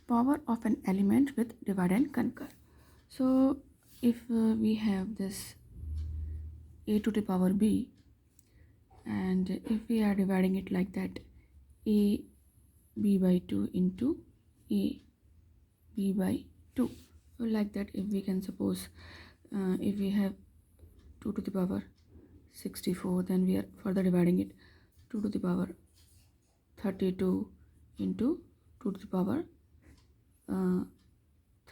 power of an element with divide and conquer. So if we have this a to the power b, and if we are dividing it like that, a b by 2 into a b by 2, so like that, if we can suppose if we have 2 to the power 64, then we are further dividing it 2 to the power 32 into 2 to the power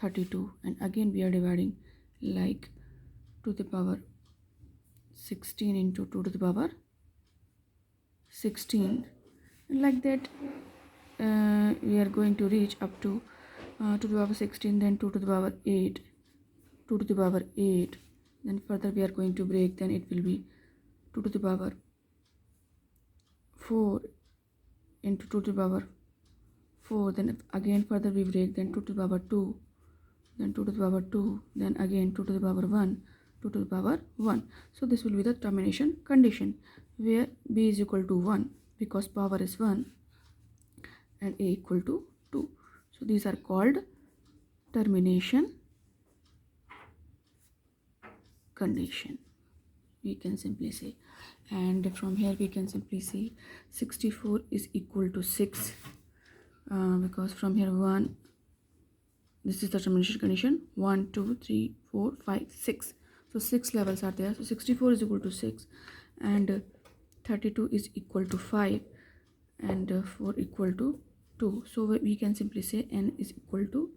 32, and again we are dividing like 2 to the power 16 into 2 to the power 16, and like that we are going to reach up to 2 to the power 16, then 2 to the power 8, 2 to the power 8, then further we are going to break, then it will be 2 to the power 4 into 2 to the power 4, then again further we break, then 2 to the power 2, then 2 to the power 2, then again 2 to the power 1, 2 to the power 1. So this will be the termination condition, where b is equal to 1 because power is 1 and a equal to 2. So these are called termination condition, we can simply say. And from here we can simply see 64 is equal to 6 because from here 1, this is the termination condition, 1 2 3 4 5 6, so 6 levels are there. So 64 is equal to 6, and 32 is equal to 5, and 4 equal to 2. So we can simply say n is equal to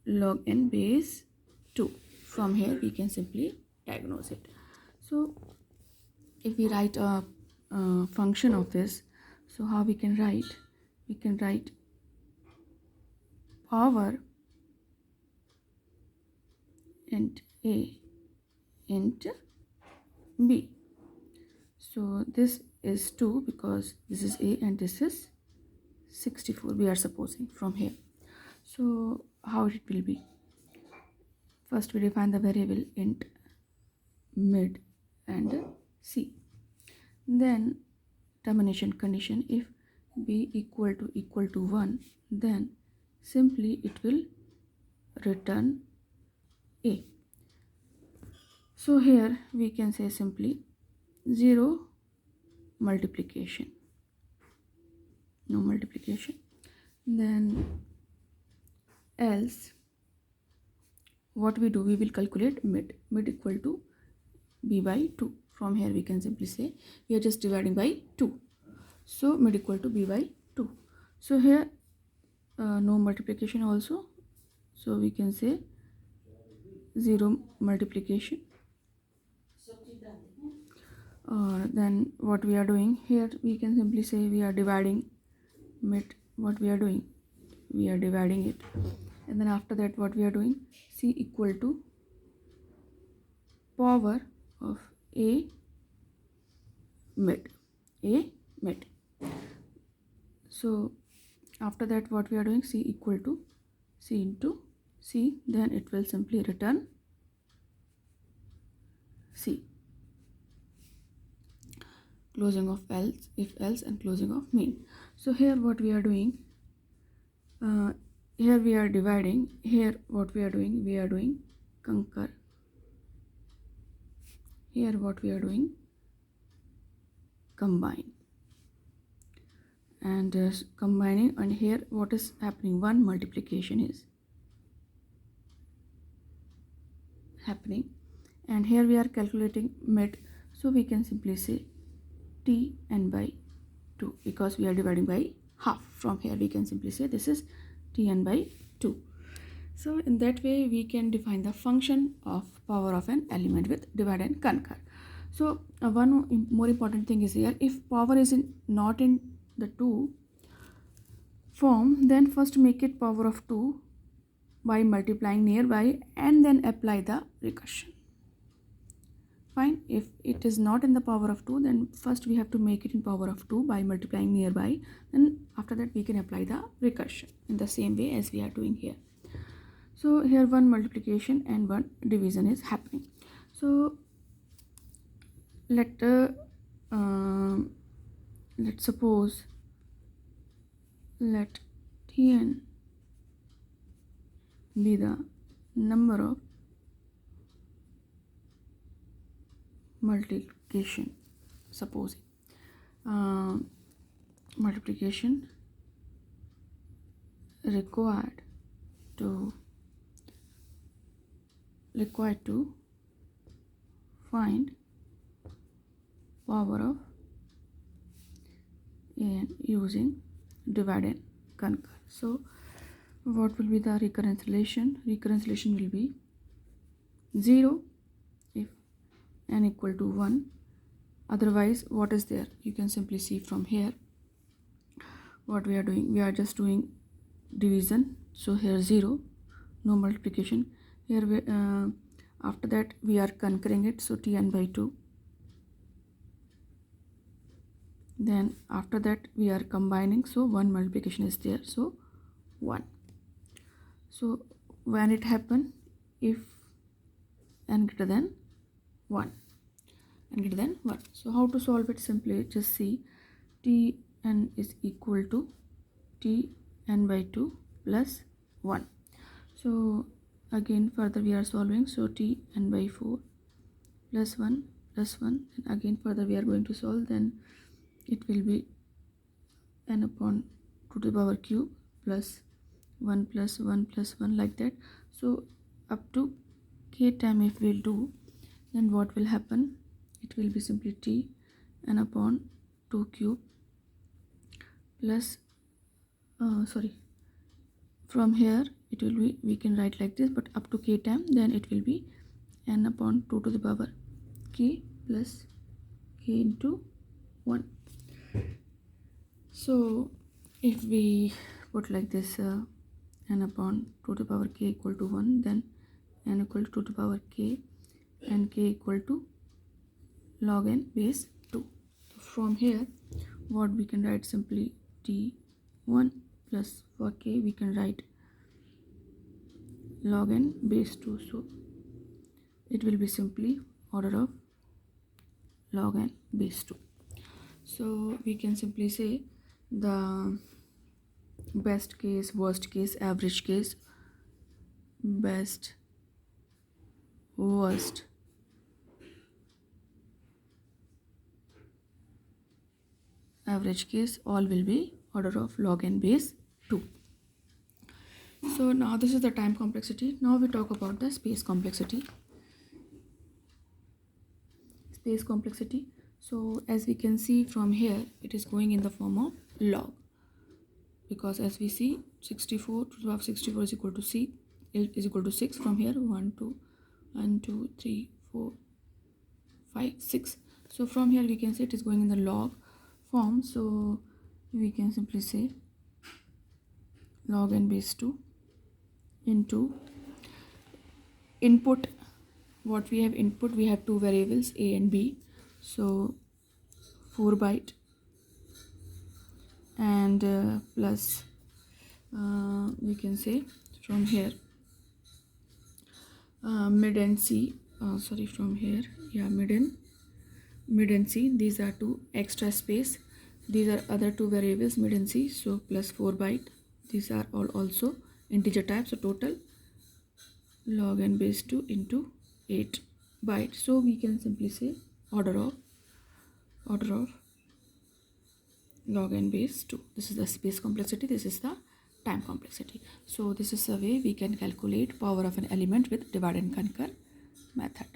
log n base 2. From here we can simply diagnose it. So if we write a function of this, so how we can write? We can write power int a int b. So this is 2 because this is a and this is 64, we are supposing from here. So how it will be? First we define the variable int mid and c. Then termination condition, if b equal to 1, then simply it will return a. So here we can say simply 0 multiplication, no multiplication. Then else what we do, we will calculate mid equal to b by 2. From here we can simply say we are just dividing by 2, so mid equal to b by 2. So here no multiplication also, so we can say 0 multiplication. Then what we are doing here, we can simply say we are dividing mid. What we are doing, we are dividing it, and then after that what we are doing, c equal to power of a mid. So after that what we are doing, c equal to c into c, then it will simply return c. Closing of else, if else, and closing of main. So here what we are doing, here we are dividing, here what we are doing, we are doing conquer. Here what we are doing, combine, and combining, and here what is happening, 1 multiplication is happening, and here we are calculating mid, so we can simply say t n by 2 because we are dividing by half. From here we can simply say this is t n by 2. So in that way we can define the function of power of an element with divide and conquer. So one more important thing is here, if power is not in the 2 form, then first make it power of 2 by multiplying nearby and then apply the recursion. Fine. If it is not in the power of 2, then first we have to make it in power of 2 by multiplying nearby, and after that we can apply the recursion in the same way as we are doing here. So here 1 multiplication and 1 division is happening. So let's suppose let Tn be the number of multiplication. Supposing multiplication required to find power of n using divide and conquer. So what will be the recurrence relation? Recurrence relation will be 0 if n equal to 1. Otherwise, what is there? You can simply see from here what we are doing. We are just doing division. So here 0, no multiplication. Here we, after that we are conquering it. So Tn by 2. Then after that we are combining. So 1 multiplication is there. So 1. So when it happen, if n greater than 1. N greater than 1. So how to solve it? Simply just see Tn is equal to Tn by 2 plus 1. So again further we are solving. So Tn by 4 plus 1 plus 1. And again further we are going to solve. Then it will be n upon 2 to the power cube plus 1 plus 1 plus 1, like that. So up to k time if we'll do, then what will happen? It will be simply t n upon 2 cube plus from here it will be, we can write like this, but up to k time, then it will be n upon 2 to the power k plus k into 1. So if we put like this, n upon 2 to the power k equal to 1, then n equal to 2 to the power k and k equal to log n base 2. So from here what we can write? Simply t1 plus for k we can write log n base 2. So it will be simply order of log n base 2. So we can simply say the best case, worst case, average case, best, worst, average case, all will be order of log n base 2. So now this is the time complexity. Now we talk about the space complexity. Space complexity. So as we can see from here, it is going in the form of log, because as we see 64 to the power of 64 is equal to c is equal to 6. From here 1 2 3 4 5 6. So from here we can say it is going in the log form. So we can simply say log n base 2 into input. What we have input, we have two variables a and b. So 4 byte and plus we can say from here mid and c, from here, yeah, mid and c. These are two extra space. These are other two variables, mid and c. So plus 4 byte. These are all also integer type. So total log n base 2 into 8 byte. So we can simply say order of log n base 2. This is the space complexity. This is the time complexity. So this is a way we can calculate power of an element with divide and conquer method.